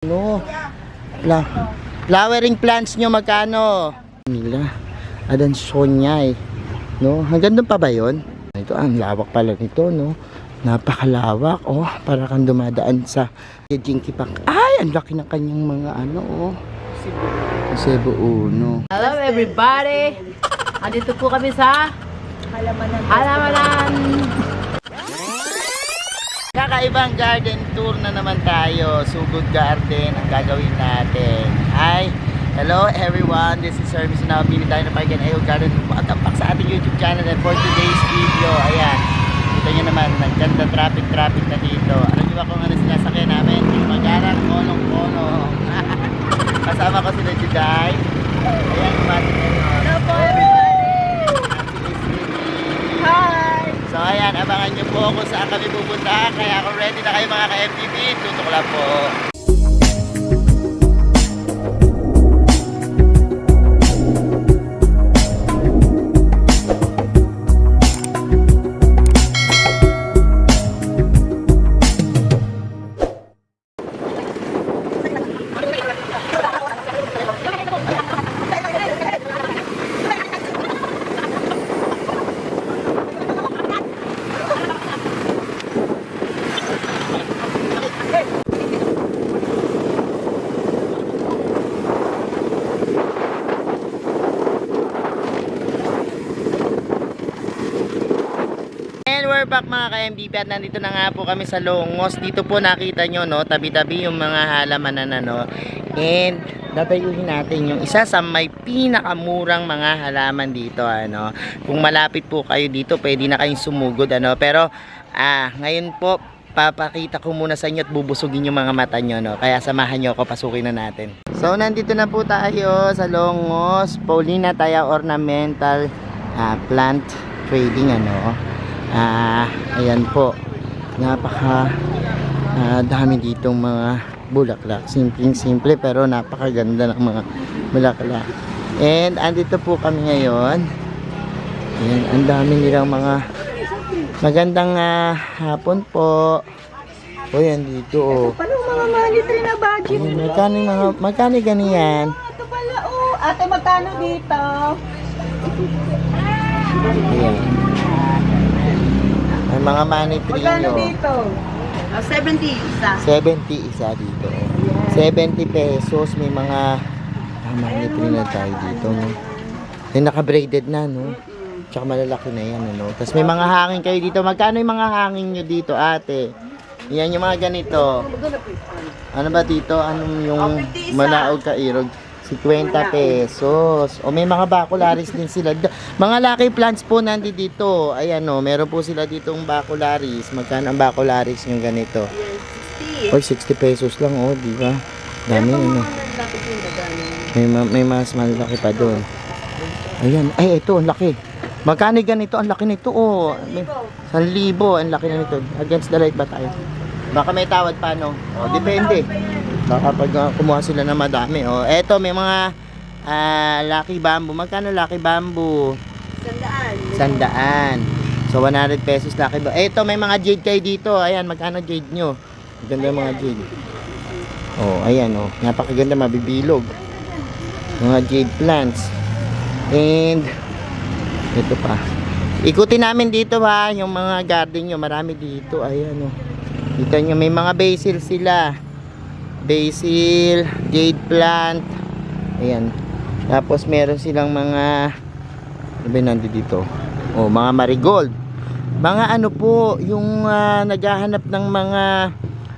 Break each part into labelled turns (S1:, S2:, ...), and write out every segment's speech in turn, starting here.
S1: No. Flowering plants nyo magkano? Nila. Adansonyay. No, hanggang doon pa ba 'yon? Ito ang lawak pala nito, no. Napakalawak, oh, para kang dumadaan sa Jinky Park. Ay, ang laki ng kanyang mga ano, oh. Cebu Uno.
S2: Hello everybody! Andito po kami sa Halamanan.
S1: Kakaibang garden tour na naman tayo. Sugod Garden ang gagawin natin. Hi! Hello everyone! This is Sir Now Pili tayo na Park and Ayo Garden. Welcome back sa ating YouTube channel. And for today's video, ayan, kita nyo naman, nagkanda traffic na dito. Alam nyo ba kung ano sinasakyan namin? Yung magarang kolong-kolong. Kasama ko sila Juday. Ayan, kumati kayo.
S2: Hello po everybody! Hi!
S1: So ayan, abangan nyo po kung saan kami pupunta. Kaya kung ready na kayo mga ka-FTV, tutok lang po. We're back mga ka-MDP at nandito na nga po kami sa Longos. Dito po nakita nyo, no, tabi-tabi yung mga halamanan, ano. And dadayuhin natin yung isa sa may pinakamurang mga halaman dito, ano. Kung malapit po kayo dito, pwede na kayong sumugod, ano. Pero ngayon po papakita ko muna sa inyo at bubusugin yung mga mata nyo, no. Kaya samahan nyo ako, pasukin na natin. So nandito na po tayo sa Longos Paulina Taya Ornamental Plant Trading, ano. Ayan po, napaka dami ditong mga bulaklak, simple pero napakaganda ng mga bulaklak. And andito po kami ngayon. Ayan, ang dami nilang mga magandang hapon po. O yan dito, oh.
S2: Paano mga monetary na budget?
S1: Ayan, magkano ganiyan?
S2: Ito pala oh. Ate, magkano dito?
S1: Ayan. May mga money tree nyo.
S2: dito? 70 isa.
S1: 70 isa dito. 70 pesos. May mga money tree na tayo dito, no? Yung naka-braided na, no? Tsaka malalaki na yan, no? Tapos may mga hangin kayo dito. Magkano yung mga hangin nyo dito, ate? Yan yung mga ganito. Ano ba dito? Anong yung manaog ka-irog? 50 pesos. O may mga bacularis din sila. Mga lucky plants po nandito dito. Ayan, o. Meron po sila ditong bacularis. Magkano ang bacularis yung ganito? Oy, 60 pesos lang, o. Di ba? Dami, ano. May mas malaki pa doon. Ayan. Ay, ito. Ang laki. Magkano ganito? Ang laki nito, o. 1,000. Ang laki na nito. Against the light ba tayo? Baka may tawad pa, no? O, depende. Baka pag kumuha sila na madami. O, eto, may mga lucky bamboo. Magkano lucky bamboo? 100. So, 100 pesos lucky bamboo. Eto, may mga jade kayo dito. Ayan, magkano jade nyo? Maganda mga jade. O, ayan, o. Napakaganda, mabibilog. Mga jade plants. And, ito pa. Ikutin namin dito, ha. Yung mga garden nyo. Marami dito. Ayan, o. Kita nyo, may mga basil sila. Basil, jade plant. Ayan. Tapos meron silang mga ano ba nandito dito? Oh, mga marigold. Mga ano po, yung naghahanap ng mga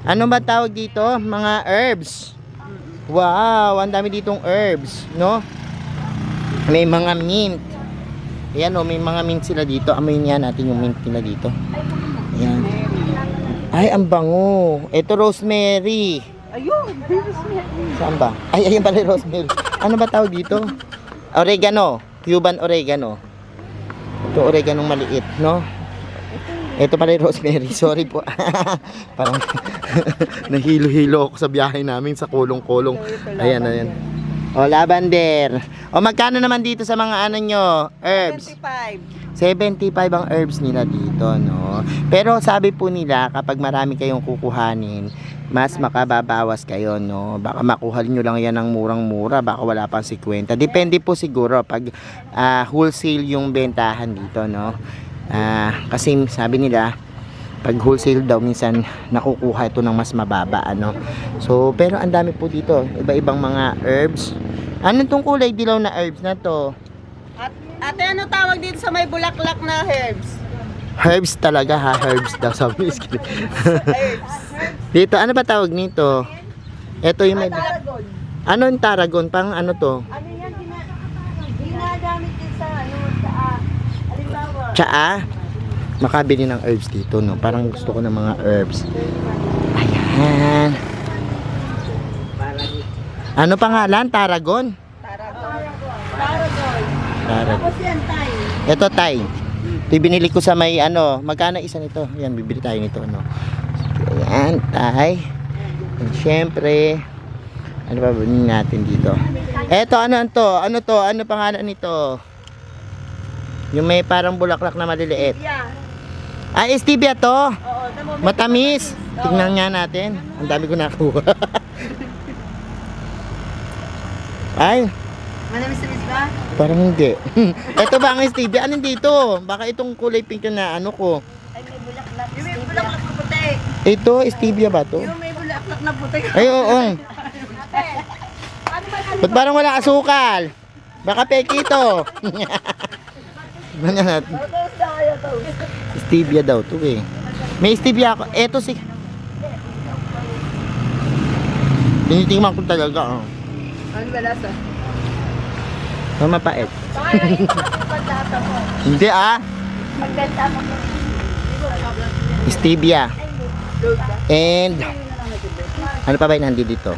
S1: ano ba tawag dito? Mga herbs. Wow, ang dami ditong herbs, no? May mga mint. Ayan, oh, may mga mint sila dito. Amoyin niya natin yung mint nila dito. Ayan. Ay, ang bango. Ito rosemary.
S2: Ayun,
S1: saan ba? Ay, ayun pala yung rosemary. Ano ba tawag dito? Oregano. Cuban oregano. Ito oregano maliit, no? Ito pala yung rosemary. Sorry po. Parang nahilo-hilo ako sa biyahe namin sa kulong-kulong. Ayan, ayan. O, lavender. O, magkano naman dito sa mga ano nyo? Herbs? 75 ang herbs nila dito, no? Pero sabi po nila, kapag marami kayong kukuhanin, mas makababawas kayo, no? Baka makuha nyo lang yan ng murang-mura, baka wala pang 50. Depende po siguro pag wholesale yung bentahan dito, no? Kasi sabi nila, pag wholesale daw, minsan nakukuha ito ng mas mababa, ano? So, pero ang dami po dito, iba-ibang mga herbs. Anong tong kulay dilaw na herbs na to?
S3: Ate, ano tawag dito sa may bulaklak na herbs?
S1: Herbs talaga ha, herbs daw sabi ni Skip. Dito, ano ba tawag nito? Ito yung may...
S3: Tarragon.
S1: Ano yung tarragon? Pang ano to?
S3: Ano yan? Ginagamit din sa halimbawa.
S1: Tsaa? Makabili ng herbs dito, no? Parang gusto ko ng mga herbs. Ayan. Ano pangalan? Tarragon?
S3: Tarragon.
S1: Tarragon.
S3: Tapos yan, tayo.
S1: Ito, Tay. Ito yung binili ko sa may ano. Magkano isa nito? Ayan, bibili tayo nito, no? Ayan, Tay. And syempre, ano pa ba natin dito? Eto, ano to? Ano to? Ano pangalan nito? Yung may parang bulaklak na maliliit.
S3: Yeah.
S1: Stevia to?
S3: Oo, tamo.
S1: Matamis. Tingnan nga natin. Ang dami ko nakuha. Ay,
S3: Manamis-tamis ba?
S1: parang hindi. Ito ba ang stevia? Anong dito? Baka itong kulay pink na ano ko.
S3: Ay, may bulaklak. Yung may bulaklak na puti.
S1: Ito, stevia ba to?
S3: Yung may bulaklak na puti.
S1: Ay, oo. Ba't parang wala asukal? Baka peki ito. Ganyan natin. Stevia daw to eh. May stevia ako. Ito si... Tinitingnan ko talaga. Oh.
S3: Ano ba lasa?
S1: Mapait.
S3: Parang pagkata mo.
S1: Hindi
S3: Magkanta mo.
S1: Stevia. And ano pa ba yung nandito dito?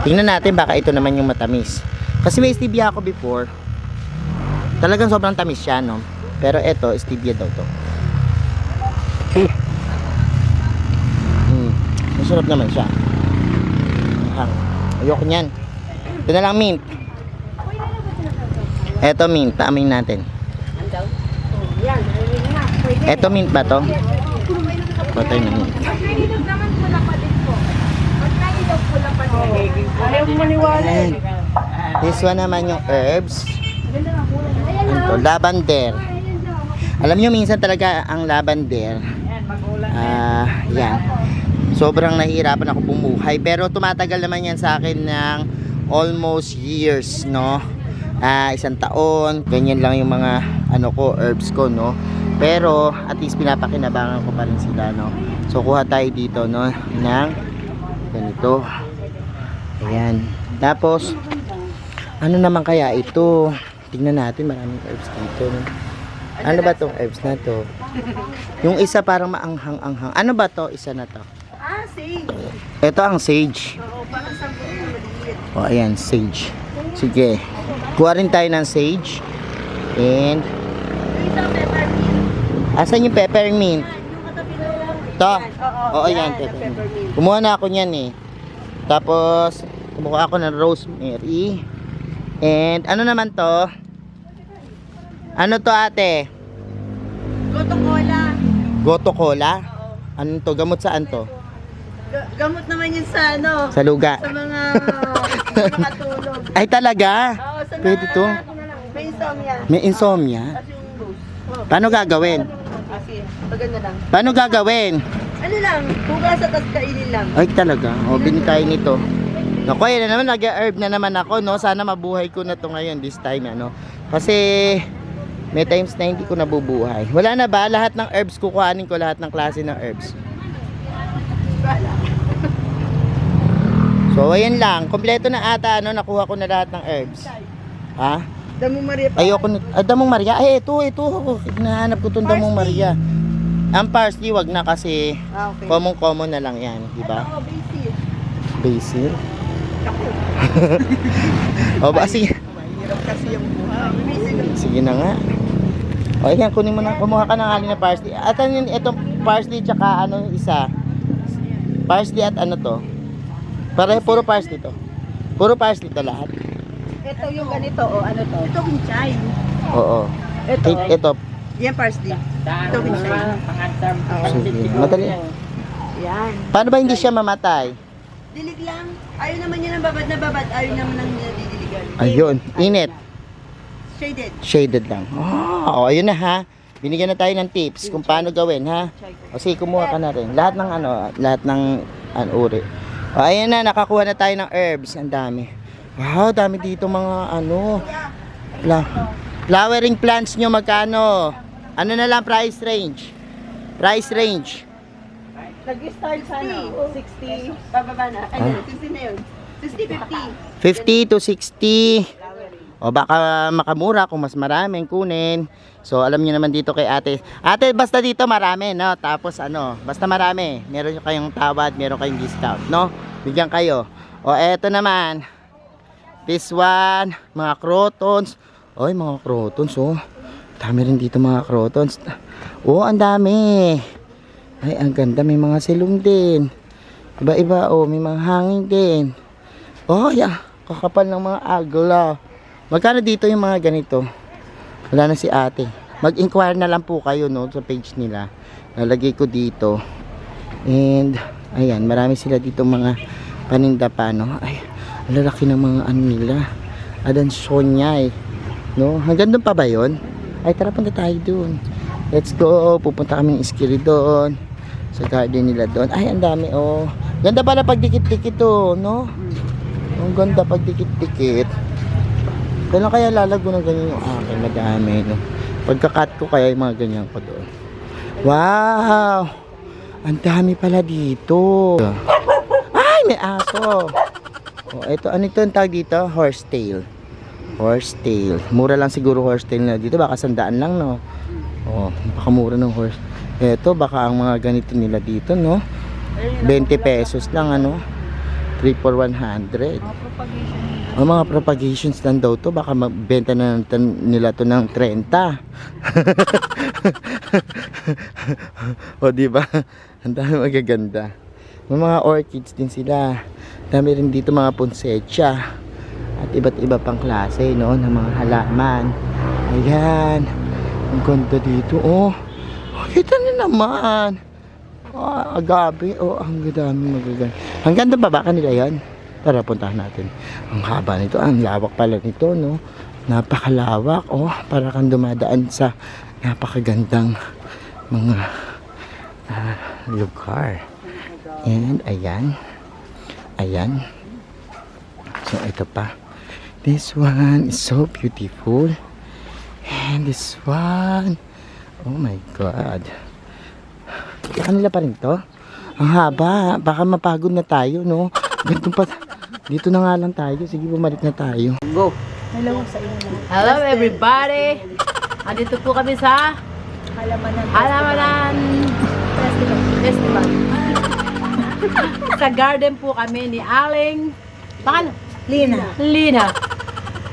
S1: Tingnan natin baka ito naman yung matamis. Kasi may stevia ako before. Talagang sobrang tamis siya, no? Pero ito, stevia daw to. Masarap naman siya. Ayoko niyan. Ito na lang mint. Ito mint, taamin natin. Ito mint ba to? Patay na mint.
S3: Ayaw mo maniwala.
S1: Ayan. This one naman yung herbs. Ano to? Lavender. Alam nyo, minsan talaga ang lavender. Yan. Sobrang nahihirapan ako bumuhay. Pero tumatagal naman yan sa akin ng almost years, no? 1 taon. Ganyan lang yung mga ano ko, herbs ko, no? Pero at least pinapakinabangan ko pa rin sila, no? So kuha tayo dito, no? Ng ganito. Ayan. Tapos ano naman kaya ito? Tingnan natin, maraming herbs dito, no? Ano ba tong herbs na to? Yung isa parang maanghang-anghang. Ano ba to? Isa na to.
S3: Sage.
S1: Ito ang sage.
S3: Oo, parang sabon na maliit.
S1: O, ayan, sage. Sige. Kuha rin tayo ng sage. And,
S3: Ito, peppermint.
S1: asan yung peppermint?
S3: Yung katabi na lang.
S1: To?
S3: Oo,
S1: Oo, yan, peppermint. Kumuha na ako niyan eh. Tapos, kumuha ako ng rosemary. And, ano naman to? Ano to, ate?
S3: Goto cola.
S1: Goto cola?
S3: Oo.
S1: Ano to? Gamot saan to?
S3: Gamot naman yun sa ano?
S1: Sa luga.
S3: Sa mga tulog.
S1: Ay, talaga?
S3: Oo, sa
S1: Pwede to?
S3: May insomnia.
S1: May insomnia?
S3: Tapos yung boost.
S1: Paano gagawin?
S3: Sige, paganda lang.
S1: Paano gagawin?
S3: Ano lang, hugas at tas kainin lang.
S1: Ay, talaga. O, bili tayo nito. Naku, yun na naman, nag-herb na naman ako, no? Sana mabuhay ko na to ngayon, this time, ano? Kasi, may times na hindi ko nabubuhay. Wala na ba? Lahat ng herbs, kukuhanin ko lahat ng klase ng herbs. So, ayan lang. Kompleto na ata, ano? Nakuha ko na lahat ng herbs. Ha?
S3: Damo Maria pa.
S1: Ayoko na. Damong Maria. Ay, ito. Hinahanap ko itong Damong Maria. Ang parsley, wag na kasi
S3: Okay.
S1: common na lang yan, di ba?
S3: Oo, basil.
S1: Basil. O ba, sige.
S3: Mahirap kasi yung buhay. Basil.
S1: Sige na nga. O, yan, kunin mo na. Kumuha ka ng halin na parsley. At ano yun, itong parsley tsaka ano isa? Parsley at ano to? Puro parsley to. Puro parsley to lahat.
S3: Ito yung ganito, o ano to? Ito kinchay.
S1: Oo.
S3: Ito.
S1: Ito.
S3: Yan parsley. Ito kinchay.
S1: Sige. Madali.
S3: Yan.
S1: Paano ba hindi siya mamatay?
S3: Dilig lang. Ayaw naman niya ng babad na babad. Ayaw naman ng nilidiligan.
S1: Ayun, init.
S3: Shaded.
S1: Shaded lang. Oh, ayun na ha. Binigyan na tayo ng tips kung paano gawin ha. O sige, kumuha ka na rin. Lahat ng uri. O ayun na, nakakuha na tayo ng herbs. Ang dami. Wow, dami dito mga flowering plants nyo, magkano? Ano na lang price range? Price range.
S3: Nag-start sa 60. Bababa na. Ayun, 60 na yun. 60, 50.
S1: 50 to 60. O baka makamura kung mas maraming kunin. So alam niyo naman dito kay ate. Ate, basta dito marami, no? Tapos basta marami. Meron kayong tawad, meron kayong discount, no? Bigyan kayo. O eto naman. This one, mga crotons. Oy, mga crotons, oh. Dami rin dito mga crotons. Oh, ang dami. Ay, ang ganda. May mga silong din. Iba-iba, oh. May mga hangin din. Oh, yeah. Kakapal ng mga agla. Magkano dito yung mga ganito? Wala na si ate. Mag-inquire na lang po kayo, no, sa page nila. Nalagay ko dito. And, ayan. Marami sila dito mga paninda pa, no? Ay, ang lalaki ng mga nila. Adansonyay. No? Hanggang doon pa ba yun? Ay, tara, punta tayo doon. Let's go. Pupunta kami ng iskiri doon. Sa garden nila doon. Ay, ang dami, oh. Ganda pala pag dikit-dikit, oh, no? Ang ganda pag dikit-dikit. Kailan kaya lalago ng ganyan yung akin? Madami, no? Pagka-cut ko kaya yung mga ganyan ko doon. Wow! Ang dami pala dito. Ay, may aso. Oh, ito, ano ito ang tawag dito? Horsetail. Horsetail. Mura lang siguro horsetail na dito. Baka 100 lang, no? Oh, baka mura ng horse. Ito, baka ang mga ganito nila dito, no? 20 pesos lang, ano? 3 for 100. Ang mga propagations lang daw to. Baka magbenta na nila to ng 30. O, diba? Ang dami magaganda. May mga orchids din sila. Dami rin dito mga poinsettia. At iba't iba pang klase, no? Ng mga halaman. Ayan. Ang ganda dito, oh. Kita niyo naman. Agabi. Oh, ang dami magaganda. Hanggang doon ba kanila yan? Tara, puntahan natin. Ang haba nito. Ang lawak pala nito, no? Napakalawak. Oh, para kang dumadaan sa napakagandang mga lugar. And, ayan. Ayan. So, ito pa. This one is so beautiful. And this one, oh my God. Kanila pa rin to. Ang haba. Baka mapagod na tayo, no? Ganito pa. Dito na nga lang tayo. Sige, bumalik na tayo.
S2: Go. Hello everybody. Andito po kami sa Halamanan Festival. Sa garden po kami ni Aling Lina.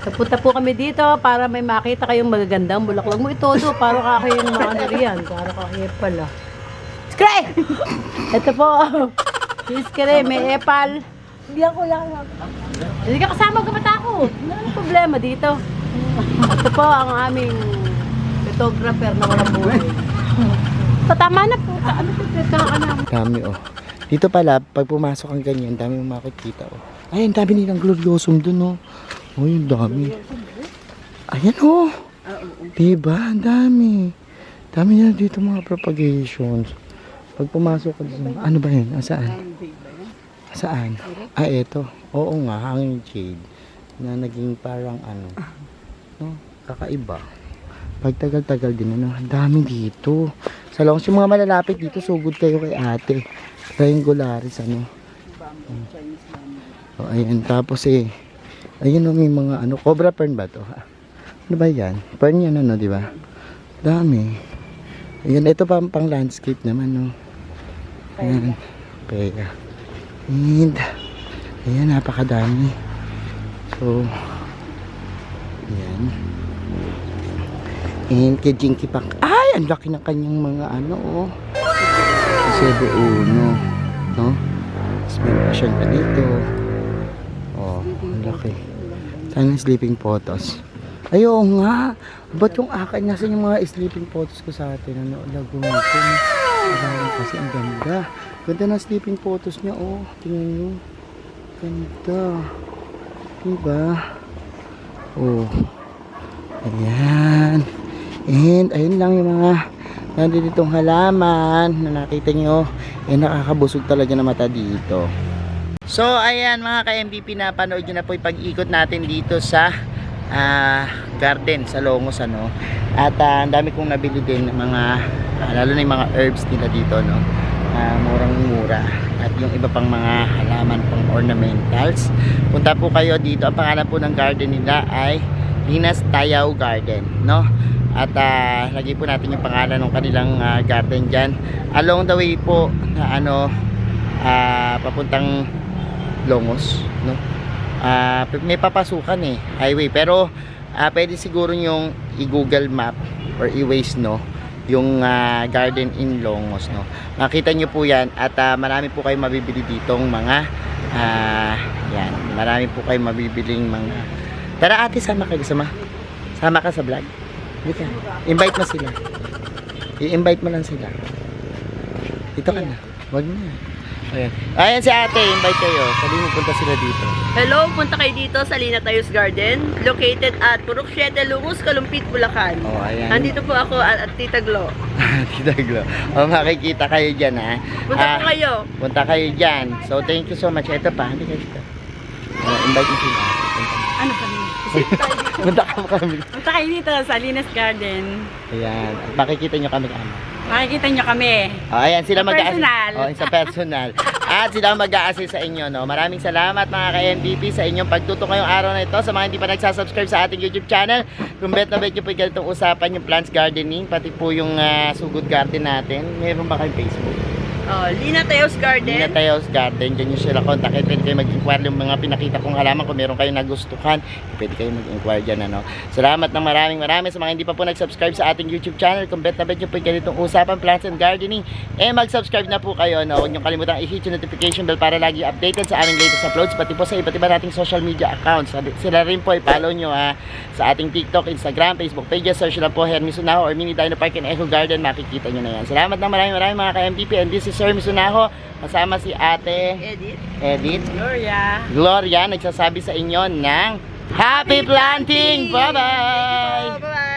S2: Napunta po kami dito para may makita kayong magagandang bulaklak mo ito. Para kakayong mga ano riyan. Para kakayong pala. Skray! Ito po. Si Skray, may epal. Hindi ako lang. Hindi ka kasama ka matakot. Ano problema dito? Ito po ang aming photographer na walang buhay. Tama na po. Ano po?
S1: Dami, oh. Dito pala, pag pumasok ang ganyan, dami mong makikita, oh. Ay, ang dami nilang gloriosum dun, oh. Oh, yung dami. Ayan, oh. Diba? Ang dami. Dami na dito mga propagations. Pag pumasok ka dito, ano ba yun? Saan? Saan? Ah, eto. Oo nga, hanging jade. Na naging parang ano. No? Kakaiba. Pag tagal-tagal din, ano. Ang dami dito. Sa long, yung mga malalapit dito, sugod kayo kay ate. Triangularis, ano. Oh, ayan. Tapos ayun, oh, may mga ano. Cobra fern ba to? Ano ba yan? Fern yan, ano, di ba? Dami. Ayan, ito pa pang landscape naman, no. Ayan. Pega. And, ayan, napakadami. So, ayan. And, kay Jinky Pak. Ay, ang laki ng kanyang mga ano, oh. Cebu Uno. No? Tapos meron pa siyang ganito. Oh, ang laki. Sana sleeping photos. Ayaw nga. Ba't yung akin? Nasaan yung mga sleeping photos ko sa atin? Ano, lagunin ko. Kasi ang ganda. Ganda ng sleeping photos niya, oh. Tingnan nyo. ganda. Diba? Oh. Ayan. And ayun lang yung mga nanditong halaman na nakita nyo. Nakakabusog talaga na mata dito. So ayan mga ka-MVP, napanood nyo na po yung pag-ikot natin dito sa garden sa Longos, ano. At ang dami kong nabili din ng mga lalo na yung mga herbs nila dito, no. Murang-mura. At yung iba pang mga halaman pang ornamentals. Punta po kayo dito. Ang pangalan po ng garden nila ay Linas Tayaw Garden, no. At lagay po natin yung pangalan ng kanilang garden dyan. Along the way po na papuntang Longos, no. May papasukan highway, pero pwede siguro yung i-Google Map or i-Waze, no, yung garden in Longos, no. Makita nyo po yan at marami po kayong mabibili ditong mga yan, marami po kayong mabibiling mga. Tara ate, sama ka sa vlog. Dito, invite mo sila. I-invite mo lang sila. Dito ka na. Wag na. Ayan si ate, invite kayo. Sabihin mo punta sila dito.
S3: Hello, punta kayo dito sa Lina Tayos Garden, located at Purok 7, Lungos, Kalumpit, Bulacan.
S1: Oh, ayan.
S3: Nandito po ako at Tita Glo.
S1: Tita Glo. Makikita kayo dyan, ha.
S3: Punta po kayo.
S1: Punta kayo dyan. So, thank you so much. Ito pa, hindi kayo dito. Invite mo sila.
S2: Ano pa rin?
S1: Punta ka kami.
S2: Punta kayo dito sa Linas Garden.
S1: Ayan. At makikita nyo kami
S2: Makikita nyo kami.
S1: ayan sila
S2: Sa personal.
S1: Sa personal. At sila mag-a-assist sa inyo, no. Maraming salamat mga ka-MVP sa inyong pagtutok ngayong araw na ito. Sa mga hindi pa nagsasubscribe sa ating YouTube channel, kung bet na bet nyo po yung ganitong usapan, yung plants gardening, pati po yung sugod garden natin. Meron ba kayong Facebook?
S3: Lina Tayos Garden.
S1: Lina Tayos Garden, dyan nyo sila kontakin. Pwede kayo mag-inquire yung mga pinakita kong halaman. Kung meron kayong nagustuhan, pwede kayo mag-inquire dyan, ano. Salamat ng maraming sa mga hindi pa po nag-subscribe sa ating YouTube channel. Kung bet na bet nyo po yung ganitong usapan, plants and gardening, mag-subscribe na po kayo, no. Huwag nyo kalimutang i-hit yung notification bell para lagi updated sa aming latest uploads, pati po sa iba't iba nating social media accounts. Sila rin po, i-follow nyo sa ating TikTok, Instagram, Facebook pages. Search lang po Hermes Unaho or Mini Dino Park and Echo Garden, makikita nyo na yan. Salamat ng maraming mga ka-MVP, and this is Sir Misunaho, kasama si ate Edith Gloria, nagsasabi sa inyo ng Happy Planting! Bye-bye!
S3: Bye-bye!